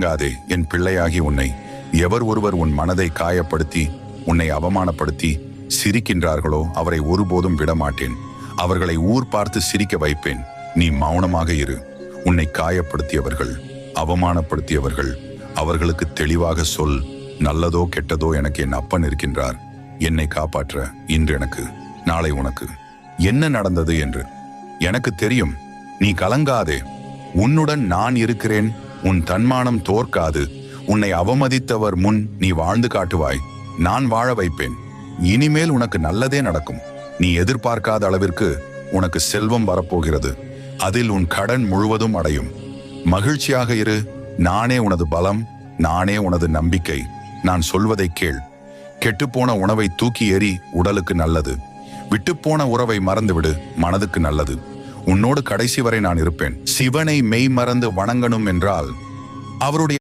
கலங்காதே என் பிள்ளையாகி உன்னை எவர் ஒருவர் உன் மனதை காயப்படுத்தி உன்னை அவமானப்படுத்தி சிரிக்கின்றார்களோ அவரை ஒருபோதும் விடமாட்டேன். அவர்களை ஊர் பார்த்து சிரிக்க வைப்பேன். நீ மௌனமாக இரு. உன்னை காயப்படுத்தியவர்கள், அவமானப்படுத்தியவர்கள், அவர்களுக்கு தெளிவாக சொல். நல்லதோ கெட்டதோ எனக்கு என் அப்பன் இருக்கின்றார். என்னை காப்பாற்ற இன்று எனக்கு, நாளை உனக்கு என்ன நடந்தது என்று எனக்கு தெரியும். நீ கலங்காதே. உன்னுடன் நான் இருக்கிறேன். உன் தன்மானம் தோற்காது. உன்னை அவமதித்தவர் முன் நீ வாழ்ந்து காட்டுவாய். நான் வாழ வைப்பேன். இனிமேல் உனக்கு நல்லதே நடக்கும். நீ எதிர்பார்க்காத அளவிற்கு உனக்கு செல்வம் வரப்போகிறது. அதில் உன் கடன் முழுவதும் அடையும். மகிழ்ச்சியாக இரு. நானே உனது பலம், நானே உனது நம்பிக்கை. நான் சொல்வதை கேள். கெட்டுப்போன உணவை தூக்கி எறி, உடலுக்கு நல்லது. விட்டுப்போன உறவை மறந்துவிடு, மனதுக்கு நல்லது. உன்னோடு கடைசி வரை நான் இருப்பேன். சிவனை மெய் மறந்து வணங்கணும் என்றால் அவருடைய